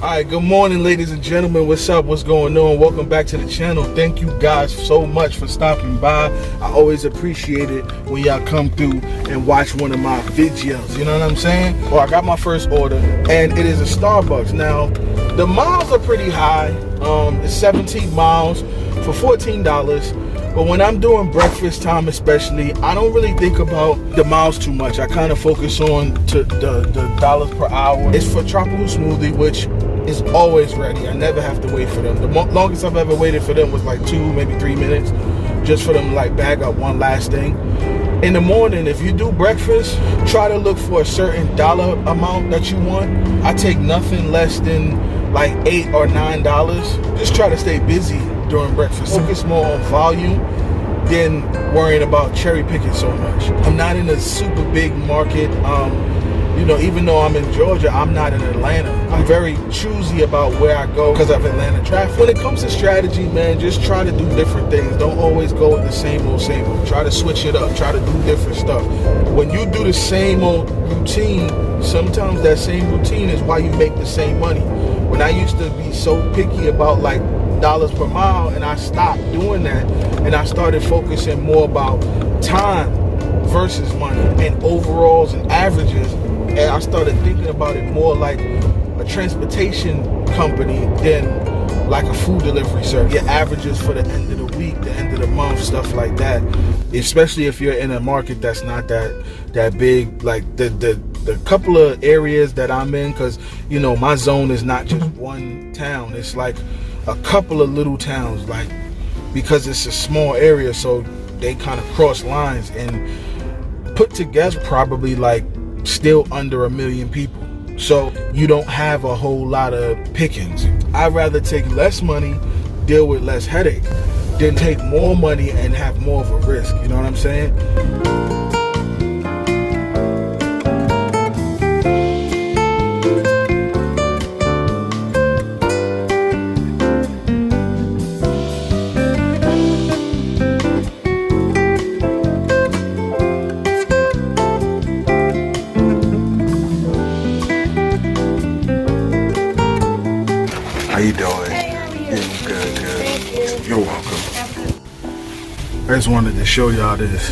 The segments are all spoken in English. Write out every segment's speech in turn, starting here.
Alright, good morning ladies and gentlemen. What's up? What's going on? Welcome back to the channel. Thank you guys so much for stopping by. I always appreciate it when y'all come through and watch one of my videos. You know what I'm saying? Well, I got my first order and it is a Starbucks. Now, the miles are pretty high. It's 17 miles for $14. But when I'm doing breakfast time especially, I don't really think about the miles too much. I kind of focus on the dollars per hour. It's for tropical smoothie, which is always ready. I never have to wait for them. The longest I've ever waited for them was like 2, maybe 3 minutes, just for them to like bag up one last thing. In the morning, if you do breakfast, try to look for a certain dollar amount that you want. I take nothing less than like $8 or $9. Just try to stay busy during breakfast. Focus more on volume than worrying about cherry picking so much. I'm not in a super big market. You know, even though I'm in Georgia, I'm not in Atlanta. I'm very choosy about where I go because of Atlanta traffic. When it comes to strategy, man, just try to do different things. Don't always go with the same old, same old. Try to switch it up. Try to do different stuff. When you do the same old routine, sometimes that same routine is why you make the same money. When I used to be so picky about like dollars per mile, and I stopped doing that, and I started focusing more about time versus money and overalls and averages. And I started thinking about it more like a transportation company than like a food delivery service. Your averages for the end of the week, the end of the month, stuff like that. Especially if you're in a market that's not that big, like the couple of areas that I'm in, because you know my zone is not just one town. It's like a couple of little towns, like because it's a small area, so they kind of cross lines and put together probably like still under 1 million people. So you don't have a whole lot of pickings. I'd rather take less money, deal with less headache, than take more money and have more of a risk. You know what I'm saying? How you doing? Hey, how are you? Yeah, good. Thank you. You're welcome. I just wanted to show y'all this.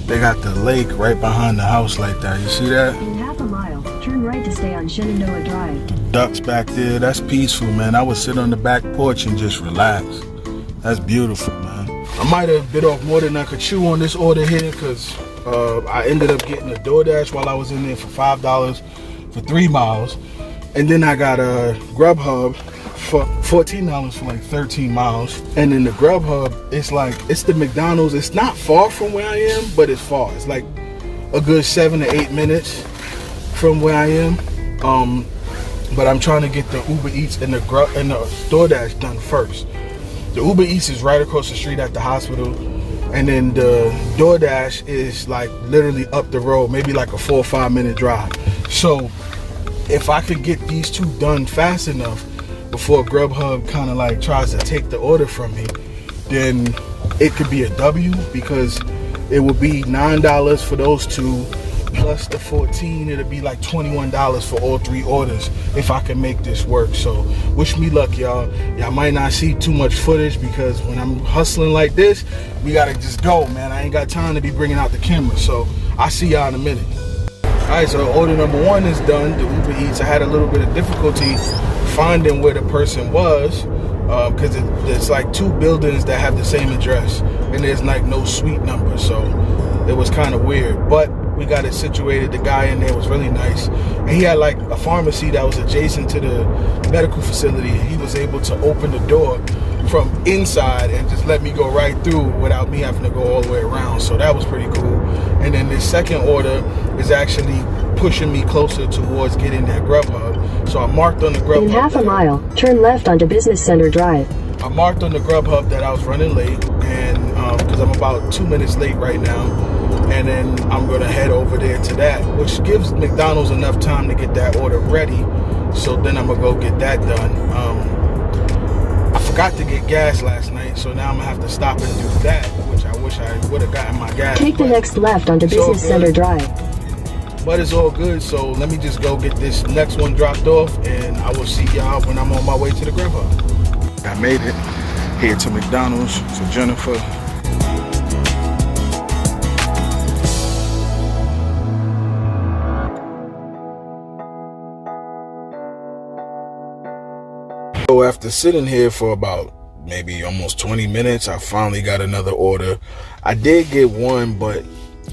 They got the lake right behind the house like that. You see that? In half a mile, turn right to stay on Shenandoah Drive. Ducks back there. That's peaceful, man. I would sit on the back porch and just relax. That's beautiful, man. I might have bit off more than I could chew on this order here because I ended up getting a DoorDash while I was in there for $5 for 3 miles. And then I got a Grubhub for $14 for like 13 miles. And in the Grubhub, it's the McDonald's. It's not far from where I am, but it's far. It's like a good 7 to 8 minutes from where I am. But I'm trying to get the UberEats and the DoorDash done first. The UberEats is right across the street at the hospital. And then the DoorDash is like literally up the road, maybe like a 4 or 5 minute drive. So if I could get these two done fast enough before Grubhub kind of like tries to take the order from me, then it could be a W, because it would be $9 for those two plus the 14. It'll be like $21 for all 3 orders if I can make this work. So wish me luck, y'all. Y'all might not see too much footage because when I'm hustling like this, we gotta just go, man. I ain't got time to be bringing out the camera. So I'll see y'all in a minute. Alright, so order number 1 is done, the UberEats. I had a little bit of difficulty finding where the person was because it's like 2 buildings that have the same address and there's like no suite number, so it was kind of weird. But we got it situated. The guy in there was really nice, and he had like a pharmacy that was adjacent to the medical facility. He was able to open the door from inside and just let me go right through without me having to go all the way around. So that was pretty cool. And then the second order is actually pushing me closer towards getting that Grubhub. So I marked on the Grubhub. In half a mile, turn left onto Business Center Drive. I marked on the Grubhub that I was running late, and because I'm about 2 minutes late right now, and then I'm gonna head over there to that, which gives McDonald's enough time to get that order ready. So then I'm gonna go get that done. I forgot to get gas last night, so now I'm gonna have to stop and do that, which I wish I would have gotten my gas. Take the next left onto Business Center Drive. but it's all good. So let me just go get this next one dropped off, and I will see y'all when I'm on my way to the Grubhub. I made it here to McDonald's for Jennifer. So after sitting here for about maybe almost 20 minutes, I finally got another order. I did get one, but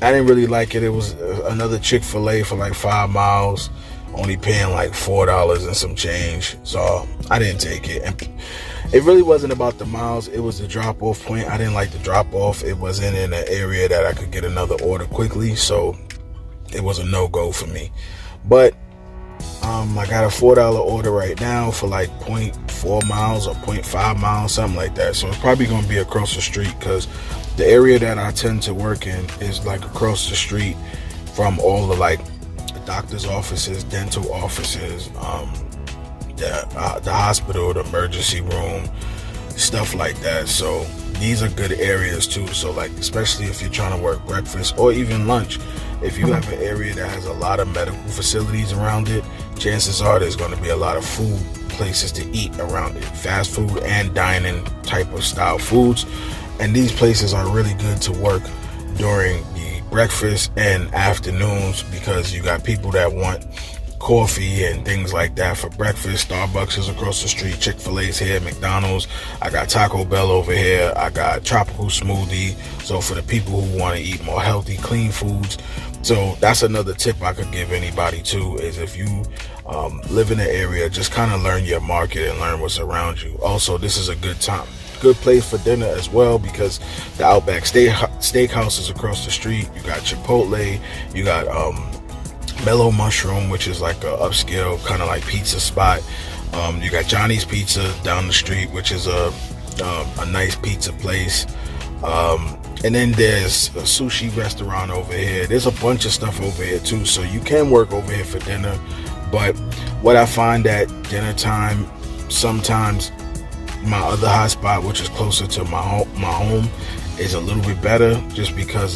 I didn't really like it. It was another Chick-fil-A for like 5 miles, only paying like $4 and some change. So I didn't take it. And it really wasn't about the miles. It was the drop-off point. I didn't like the drop-off. It wasn't in an area that I could get another order quickly. So it was a no-go for me. But I got a $4 order right now for like 0.4 miles or 0.5 miles, something like that. So it's probably going to be across the street, because the area that I tend to work in is like across the street from all the like doctor's offices, dental offices, the hospital, the emergency room, stuff like that. So these are good areas too. So like, especially if you're trying to work breakfast or even lunch, if you have an area that has a lot of medical facilities around it, chances are there's going to be a lot of food places to eat around it, fast food and dining type of style foods. And these places are really good to work during the breakfast and afternoons, because you got people that want coffee and things like that for breakfast. Starbucks is across the street, Chick-fil-A's here, McDonald's. I got Taco Bell over here. I got Tropical Smoothie. So for the people who want to eat more healthy, clean foods. So that's another tip I could give anybody too, is if you live in the area, just kind of learn your market and learn what's around you. Also, this is a good place for dinner as well, because the Outback Steakhouse is across the street. You got Chipotle, you got Mellow Mushroom, which is like a upscale kind of like pizza spot. You got Johnny's Pizza down the street, which is a nice pizza place. And then there's a sushi restaurant over here. There's a bunch of stuff over here too, so you can work over here for dinner. But what I find at dinner time, sometimes my other hot spot, which is closer to my home, is a little bit better, just because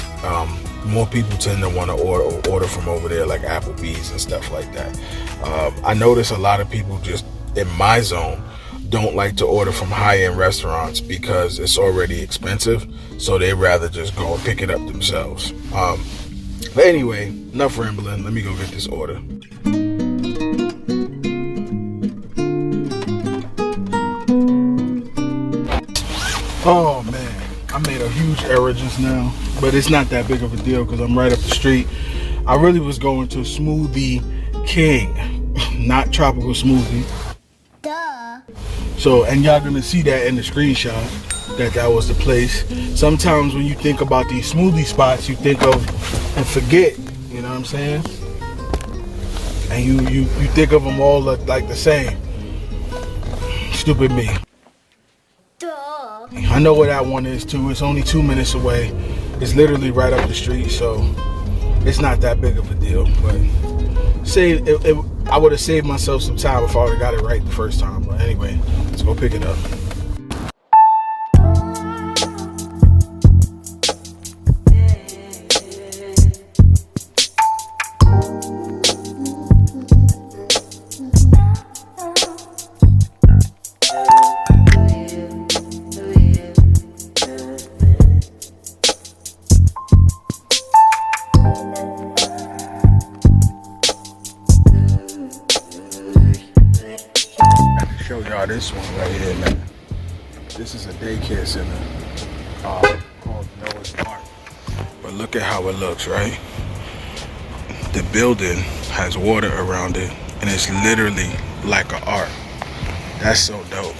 more people tend to want to order from over there, like Applebee's and stuff like that. I notice a lot of people just in my zone don't like to order from high-end restaurants because it's already expensive, so they rather just go and pick it up themselves. But anyway, enough rambling. Let me go get this order. Oh man, I made a huge error just now, but it's not that big of a deal because I'm right up the street. I really was going to Smoothie King, not Tropical Smoothie. Duh. So, and y'all gonna see that in the screenshot, that was the place. Sometimes when you think about these smoothie spots, you think of and forget, you know what I'm saying? And you think of them all like the same. Stupid me. Duh. I know where that one is too. It's only 2 minutes away. It's literally right up the street, so it's not that big of a deal. But I would have saved myself some time if I would have got it right the first time. But anyway, let's go pick it up. Show y'all this one right here, man. This is a daycare center called Noah's Ark. But look at how it looks, right? The building has water around it, and it's literally like an ark. That's so dope.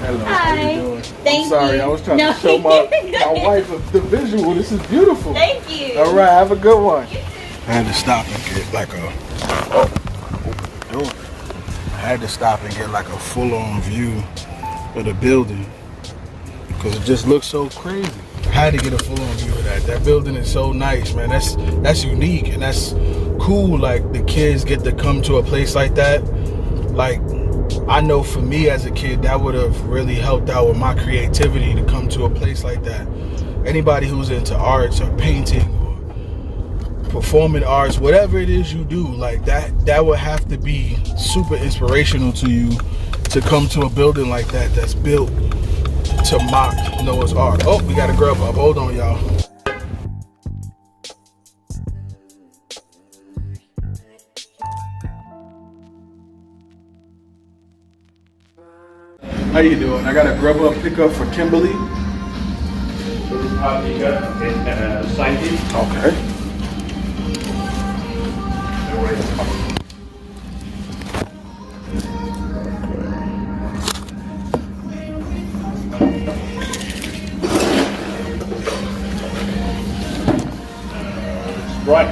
Hello, how you doing? Thank I'm sorry, you. I was trying No, to show my you're good. wife the visual. This is beautiful. Thank you. All right, have a good one. I had to stop and get like a full-on view of the building because it just looks so crazy. I had to get a full-on view of that. That building is so nice, man. That's unique and that's cool. Like the kids get to come to a place like that. Like I know for me as a kid, that would have really helped out with my creativity to come to a place like that. Anybody who's into arts or painting or performing arts, whatever it is you do, like that would have to be super inspirational to you to come to a building like that that's built to mock Noah's Ark. Oh, we got a Grubhub. Hold on, y'all. How you doing? I got a Grubhub pickup for Kimberly. Okay. Right.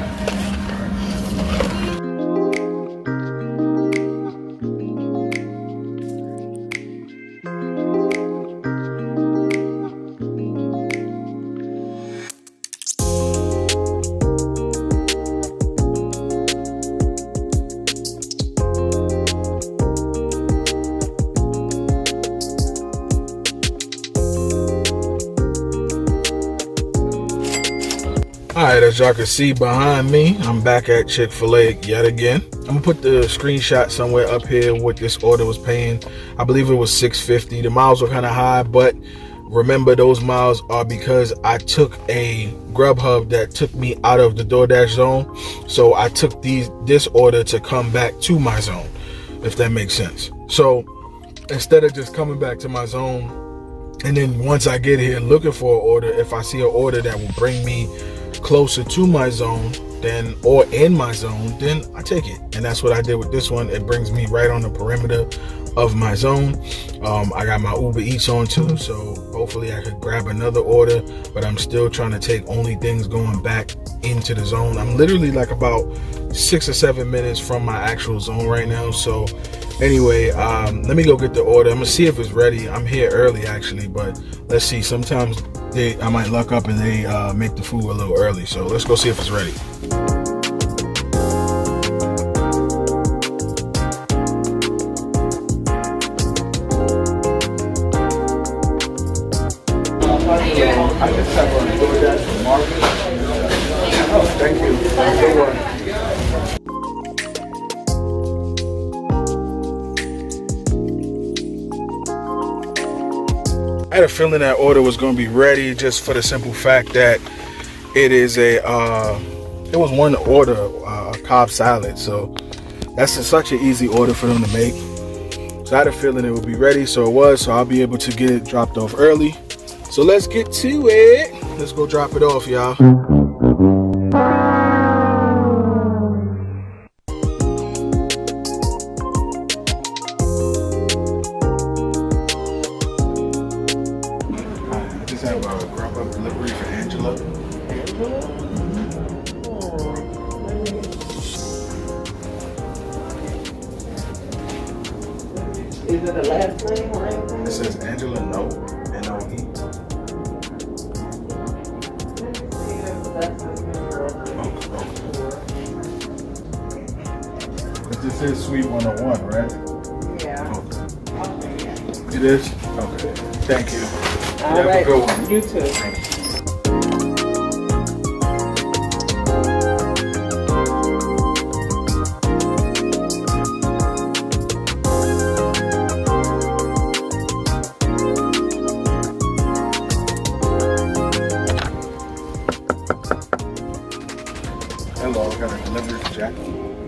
Alright, as y'all can see behind me, I'm back at Chick-fil-A yet again. I'm gonna put the screenshot somewhere up here what this order was paying. I believe it was $6.50. The miles were kind of high, but remember those miles are because I took a Grubhub that took me out of the DoorDash zone. So I took this order to come back to my zone, if that makes sense. So instead of just coming back to my zone, and then once I get here looking for an order, if I see an order that will bring me closer to my zone then or in my zone, then I take it. And that's what I did with this one. It brings me right on the perimeter of my zone. I got my UberEats on too, so hopefully I could grab another order, but I'm still trying to take only things going back into the zone. I'm literally like about 6 or 7 minutes from my actual zone right now. So anyway, let me go get the order. I'm gonna see if it's ready. I'm here early actually, but let's see. Sometimes I might luck up and they make the food a little early. So let's go see if it's ready. I just have a DoorDash for Marvin. Oh, thank you. Have a good one. I had a feeling that order was going to be ready just for the simple fact that it is it was one order, a Cobb salad. So that's such an easy order for them to make. So I had a feeling it would be ready. So it was. So I'll be able to get it dropped off early. So let's get to it. Let's go drop it off, y'all. I just have a Grubhub delivery for Angela. Is it a last name or anything? It says Angela, no, N-O-E. This is Sweet 101, right? Yeah. Okay. It is? Okay. Thank you. All Have right. a good one. You too. Hello, I got a delivery for Jackie.